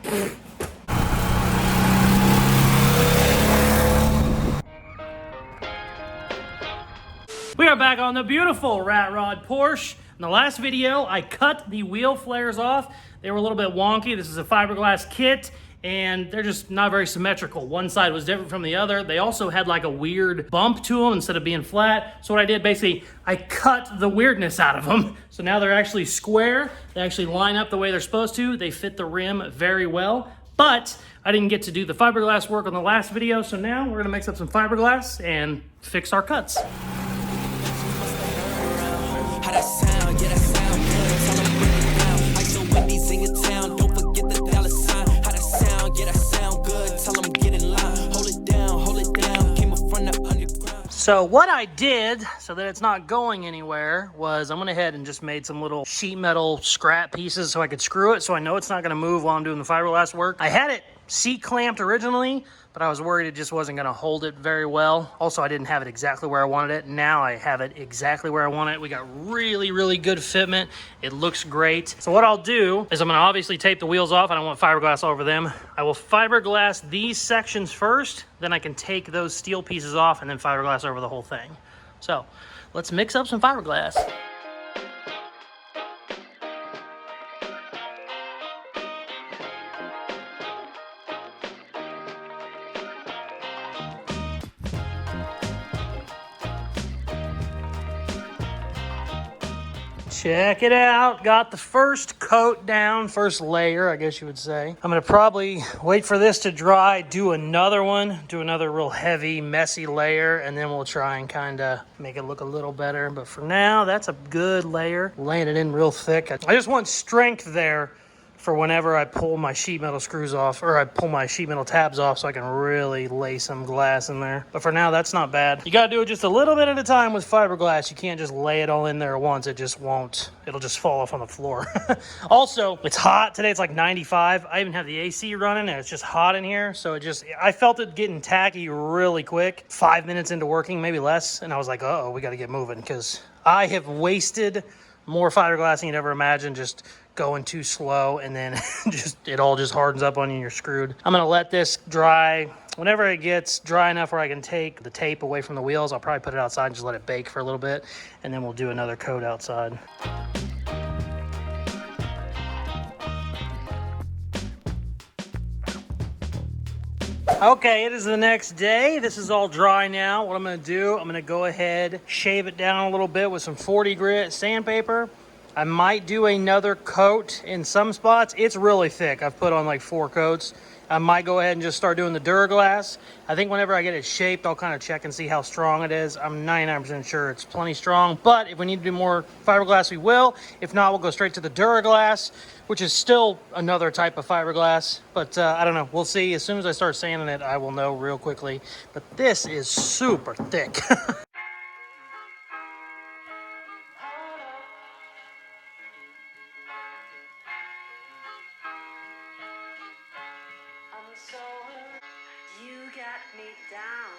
We are back on the beautiful Rat Rod Porsche. In the last video, I cut the wheel flares off. They were a little bit wonky. This is a fiberglass kit, and they're just not very symmetrical. One side was different from the other. They also had like a weird bump to them instead of being flat. So what I did, basically, I cut the weirdness out of them. So now they're actually square. They actually line up the way they're supposed to. They fit the rim very well. But I didn't get to do the fiberglass work on the last video, so now we're gonna mix up some fiberglass and fix our cuts. So what I did, so that it's not going anywhere, was I went ahead and just made some little sheet metal scrap pieces so I could screw it, so I know it's not gonna move while I'm doing the fiberglass work. I had it seat clamped originally, but I was worried it just wasn't gonna hold it very well. Also, I didn't have it exactly where I wanted it. Now I have it exactly where I want it. We got really, really good fitment. It looks great. So what I'll do is I'm gonna obviously tape the wheels off. I don't want fiberglass over them. I will fiberglass these sections first, then I can take those steel pieces off and then fiberglass over the whole thing. So let's mix up some fiberglass. Check it out. Got the first coat down, first layer, I guess you would say. I'm gonna probably wait for this to dry, do another one, do another real heavy, messy layer, and then we'll try and kind of make it look a little better. But for now, that's a good layer. Laying it in real thick. I just want strength there for whenever I pull my sheet metal screws off, or I pull my sheet metal tabs off, so I can really lay some glass in there. But for now, that's not bad. You gotta do it just a little bit at a time with fiberglass. You can't just lay it all in there at once. It just won't. It'll just fall off on the floor. Also, it's hot today. It's like 95. I even have the AC running, and it's just hot in here. So I felt it getting tacky really quick. 5 minutes into working, maybe less, and I was like, uh-oh, we gotta get moving, because I have wasted more fiberglass than you'd ever imagine, just going too slow, and then it all just hardens up on you and you're screwed. I'm gonna let this dry. Whenever it gets dry enough where I can take the tape away from the wheels, I'll probably put it outside and just let it bake for a little bit, and then we'll do another coat outside. Okay, it is the next day. This is all dry now. What I'm gonna do, I'm gonna go ahead, shave it down a little bit with some 40 grit sandpaper. I might do another coat in some spots. It's really thick. I've put on like 4 coats. I might go ahead and just start doing the Duraglass. I think whenever I get it shaped, I'll kind of check and see how strong it is. I'm 99% sure it's plenty strong, but if we need to do more fiberglass, we will. If not, we'll go straight to the Duraglass, which is still another type of fiberglass, but I don't know. We'll see. As soon as I start sanding it, I will know real quickly. But this is super thick. You got me down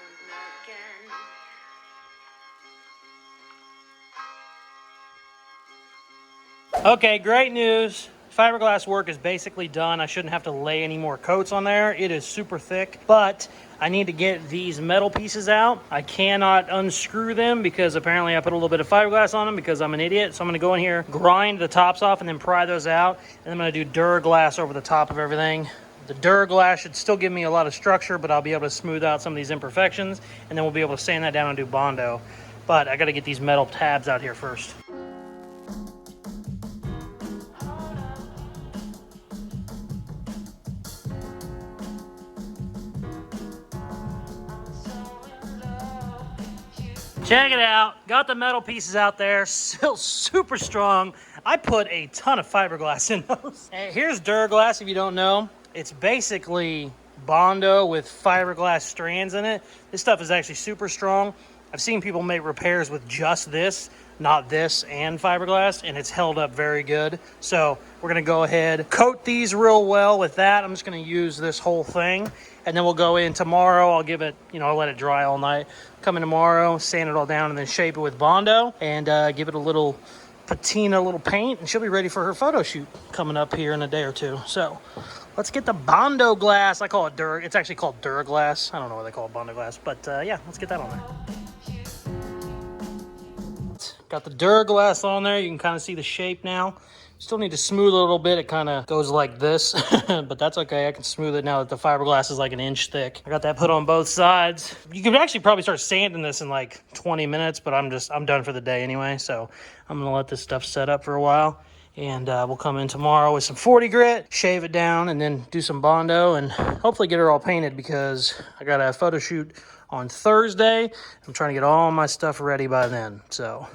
again. Okay, great news. Fiberglass work is basically done. I shouldn't have to lay any more coats on there. It is super thick, but I need to get these metal pieces out. I cannot unscrew them because apparently I put a little bit of fiberglass on them because I'm an idiot. So I'm gonna go in here, grind the tops off, and then pry those out. And I'm gonna do Duraglass over the top of everything. The Duraglass should still give me a lot of structure, but I'll be able to smooth out some of these imperfections, and then we'll be able to sand that down and do Bondo. But I gotta get these metal tabs out here first. Check it out. Got the metal pieces out there. Still super strong. I put a ton of fiberglass in those. And here's Duraglass, if you don't know. It's basically Bondo with fiberglass strands in it. This stuff is actually super strong. I've seen people make repairs with just this, not this and fiberglass, and it's held up very good. So we're gonna go ahead, coat these real well with that. I'm just gonna use this whole thing, and then we'll go in tomorrow. I'll give it, I'll let it dry all night. Come in tomorrow, sand it all down, and then shape it with Bondo, and give it a little patina, little paint, and she'll be ready for her photo shoot coming up here in a day or two. So Let's get the Bondo glass. I call it it's actually called Duraglass. I don't know what they call it, Bondo glass, but yeah, let's get that on there. Got the Duraglass on there. You can kind of see the shape now. Still need to smooth a little bit. It kind of goes like this, but that's okay. I can smooth it now that the fiberglass is like an inch thick. I got that put on both sides. You could actually probably start sanding this in like 20 minutes, but I'm done for the day anyway. So I'm gonna let this stuff set up for a while. And we'll come in tomorrow with some 40 grit, shave it down, and then do some Bondo and hopefully get her all painted because I got a photo shoot on Thursday. I'm trying to get all my stuff ready by then. So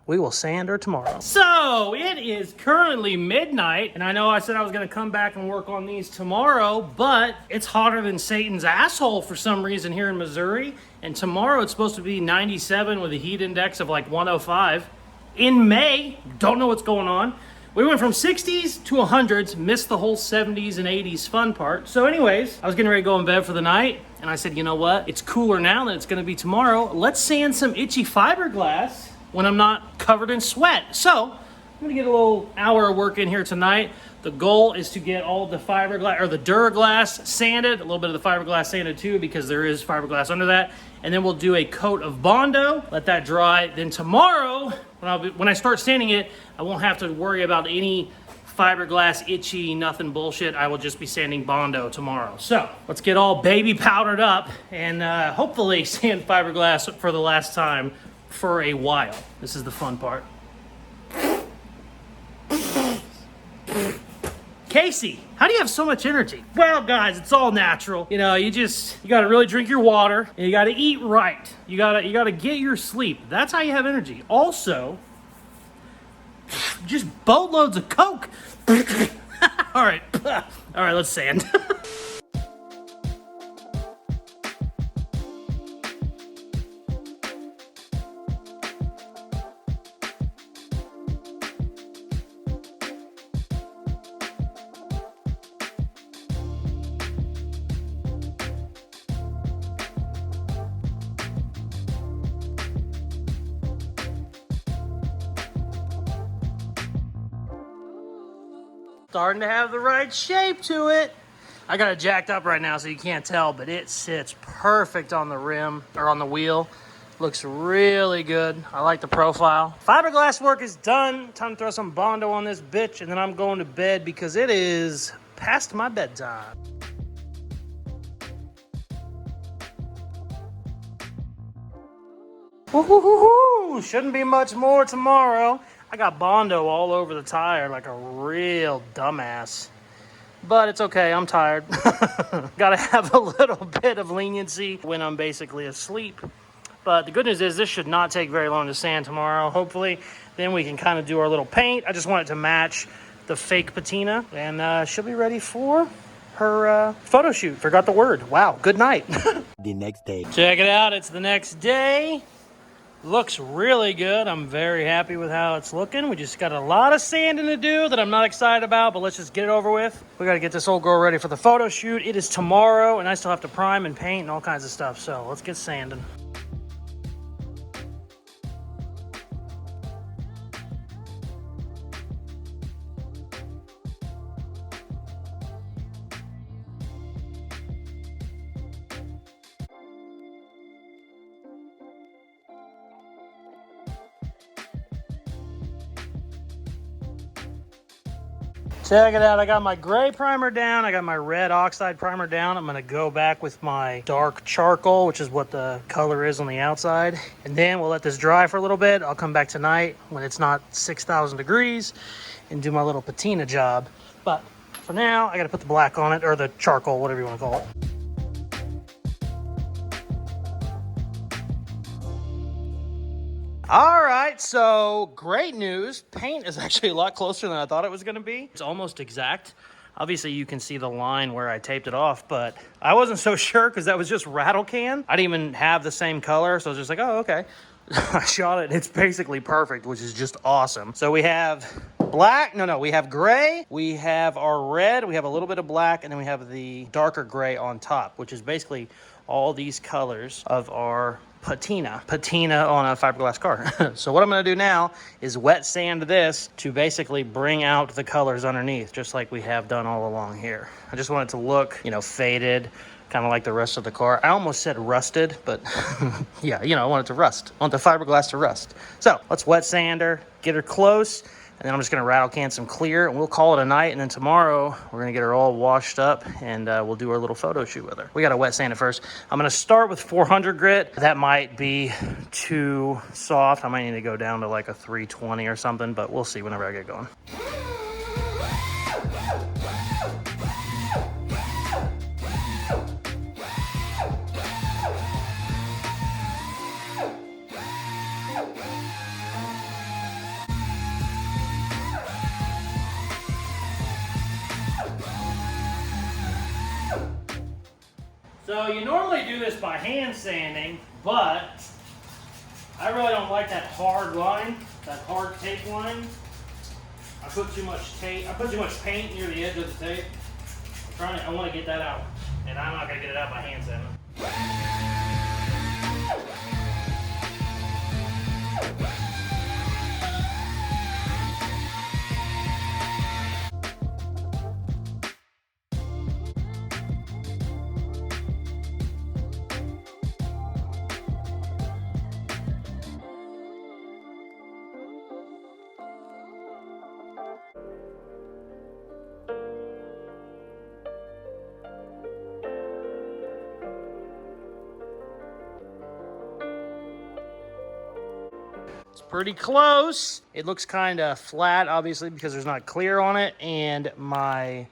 we will sand her tomorrow. So it is currently midnight, and I know I said I was gonna come back and work on these tomorrow, but it's hotter than Satan's asshole for some reason here in Missouri. And tomorrow it's supposed to be 97 with a heat index of like 105. In May, don't know what's going on. We went from 60s to 100s, missed the whole 70s and 80s fun part. So anyways, I was getting ready to go in bed for the night, and I said, you know what? It's cooler now than it's gonna be tomorrow. Let's sand some itchy fiberglass when I'm not covered in sweat. So I'm gonna get a little hour of work in here tonight. The goal is to get all the fiberglass, or the Duraglass sanded, a little bit of the fiberglass sanded too, because there is fiberglass under that. And then we'll do a coat of Bondo, let that dry. Then tomorrow, when I start sanding it, I won't have to worry about any fiberglass, itchy, nothing bullshit. I will just be sanding Bondo tomorrow. So let's get all baby powdered up and hopefully sand fiberglass for the last time for a while. This is the fun part. Casey, how do you have so much energy? Well, guys, it's all natural. You know, you gotta really drink your water and you gotta eat right. You gotta get your sleep. That's how you have energy. Also, just boatloads of Coke. All right, let's sand. Starting to have the right shape to it. I got it jacked up right now so you can't tell, but it sits perfect on the rim or on the wheel. Looks really good. I like the profile. Fiberglass work is done. Time to throw some Bondo on this bitch, and then I'm going to bed because it is past my bedtime. Woo-hoo-hoo-hoo. Shouldn't be much more tomorrow. I got Bondo all over the tire like a real dumbass. But it's okay, I'm tired. Gotta have a little bit of leniency when I'm basically asleep. But the good news is this should not take very long to sand tomorrow, hopefully. Then we can kind of do our little paint. I just want it to match the fake patina. And she'll be ready for her photo shoot. Forgot the word. Wow, good night. The next day. Check it out, it's the next day. Looks really good. I'm very happy with how it's looking. We just got a lot of sanding to do that I'm not excited about, but let's just get it over with. We got to get this old girl ready for the photo shoot. It is tomorrow, and I still have to prime and paint and all kinds of stuff, so let's get sanding. Check it out, I got my gray primer down, I got my red oxide primer down. I'm gonna go back with my dark charcoal, which is what the color is on the outside. And then we'll let this dry for a little bit. I'll come back tonight when it's not 6,000 degrees and do my little patina job. But for now, I gotta put the black on it, or the charcoal, whatever you wanna call it. All right, so great news. Paint is actually a lot closer than I thought it was gonna be. It's almost exact. Obviously you can see the line where I taped it off, but I wasn't so sure because that was just rattle can. I didn't even have the same color, so I was just like, oh, okay. I shot it, it's basically perfect, which is just awesome. So we have black, we have gray, we have our red, we have a little bit of black, and then we have the darker gray on top, which is basically all these colors of our patina on a fiberglass car. So what I'm going to do now is wet sand this to basically bring out the colors underneath, just like we have done all along here. I just want it to look, you know, faded, kind of like the rest of the car. I almost said rusted, but yeah, you know, I want it to rust. I want the fiberglass to rust. So let's wet sand her, get her close, and then I'm just going to rattle can some clear, and we'll call it a night. And then tomorrow we're going to get her all washed up, and we'll do our little photo shoot with her. We got to wet sand it first. I'm going to start with 400 grit. That might be too soft. I might need to go down to like a 320 or something, but we'll see whenever I get going. So you normally do this by hand sanding, but I really don't like that hard line, that hard tape line. I put too much paint near the edge of the tape. I want to get that out, and I'm not going to get it out by hand sanding. It's pretty close. It looks kind of flat, obviously, because there's not clear on it, and my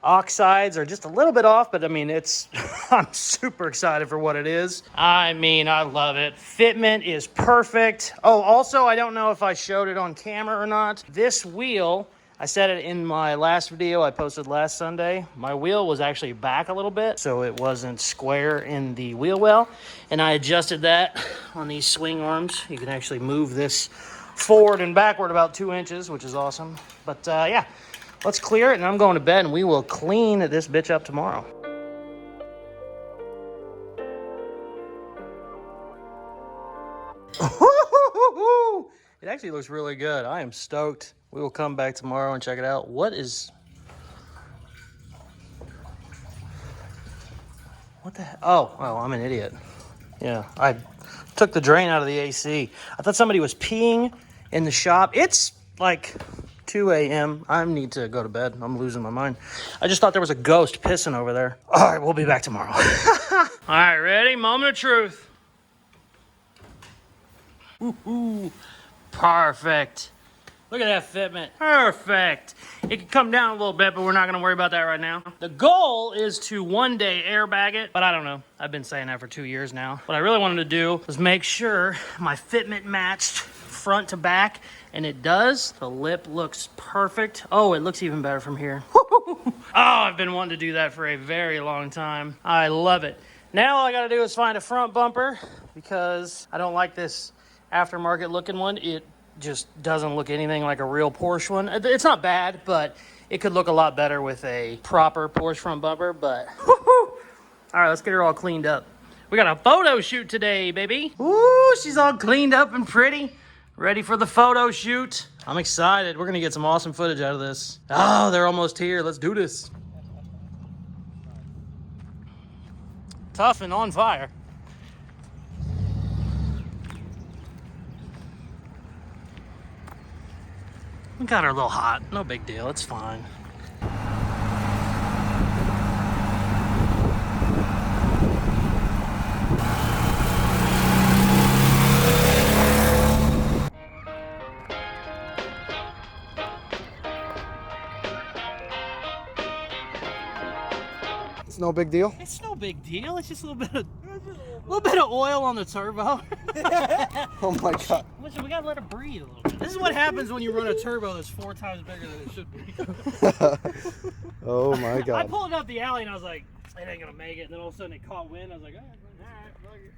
oxides are just a little bit off, but I mean, it's, I'm super excited for what it is. I mean, I love it. Fitment is perfect. Oh, also, I don't know if I showed it on camera or not. This wheel, I said it in my last video I posted last Sunday. My wheel was actually back a little bit, so it wasn't square in the wheel well. And I adjusted that on these swing arms. You can actually move this forward and backward about 2 inches, which is awesome. But yeah, let's clear it, and I'm going to bed, and we will clean this bitch up tomorrow. It actually looks really good. I am stoked. We will come back tomorrow and check it out. What the heck? Oh, I'm an idiot. Yeah, I took the drain out of the AC. I thought somebody was peeing in the shop. It's like 2 a.m. I need to go to bed. I'm losing my mind. I just thought there was a ghost pissing over there. All right, we'll be back tomorrow. All right, ready? Moment of truth. Ooh, perfect. Look at that fitment. Perfect. It could come down a little bit, but we're not going to worry about that right now. The goal is to one day airbag it, but I don't know. I've been saying that for 2 years now. What I really wanted to do was make sure my fitment matched front to back, and it does. The lip looks perfect. Oh, it looks even better from here. Oh, I've been wanting to do that for a very long time. I love it. Now all I got to do is find a front bumper, because I don't like this aftermarket looking one. It just doesn't look anything like a real Porsche one. It's not bad, but it could look a lot better with a proper Porsche front bumper, but all right, let's get her all cleaned up. We got a photo shoot today, baby. Ooh, she's all cleaned up and pretty, ready for the photo shoot. I'm excited. We're gonna get some awesome footage out of this. Oh, they're almost here. Let's do this. Tough and on fire. We got her a little hot. No big deal. It's fine. It's no big deal. It's no big deal. It's just a little bit of oil on the turbo. Oh my god. Listen, we gotta let it breathe a little bit. This is what happens when you run a turbo that's 4 times bigger than it should be. Oh my god. I pulled up the alley and I was like, it ain't gonna make it. And then all of a sudden it caught wind. I was like, all right, fuck it.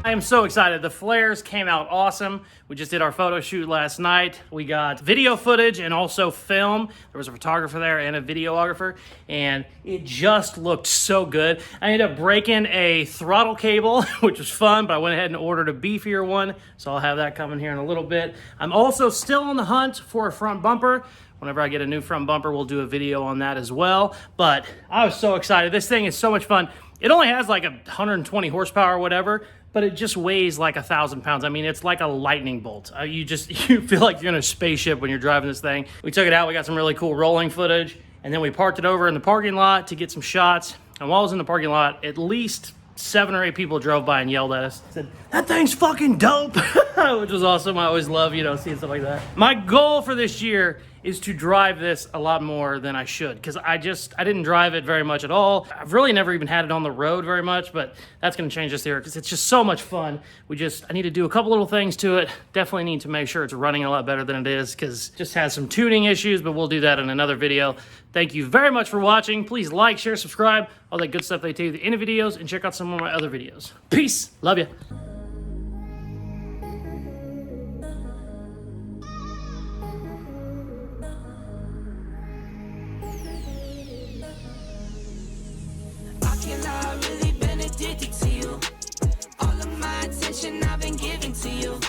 I am so excited. The flares came out awesome. We just did our photo shoot last night. We got video footage and also film. There was a photographer there and a videographer, and it just looked so good. I ended up breaking a throttle cable, which was fun, but I went ahead and ordered a beefier one, so I'll have that coming here in a little bit. I'm also still on the hunt for a front bumper. Whenever I get a new front bumper, we'll do a video on that as well. But I was so excited. This thing is so much fun. It only has like 120 horsepower or whatever, but it just weighs like 1,000 pounds. I mean, it's like a lightning bolt. You feel like you're in a spaceship when you're driving this thing. We took it out, we got some really cool rolling footage, and then we parked it over in the parking lot to get some shots. And while I was in the parking lot, at least 7 or 8 people drove by and yelled at us. Said, "That thing's fucking dope," which was awesome. I always love, seeing stuff like that. My goal for this year is to drive this a lot more than I should, because I didn't drive it very much at all. I've really never even had it on the road very much, but that's gonna change this year because it's just so much fun. I need to do a couple little things to it. Definitely need to make sure it's running a lot better than it is, because it just has some tuning issues, but we'll do that in another video. Thank you very much for watching. Please like, share, subscribe, all that good stuff they tell you in the videos, and check out some of my other videos. Peace, love ya. I've really been addicted to you. All of my attention I've been giving to you.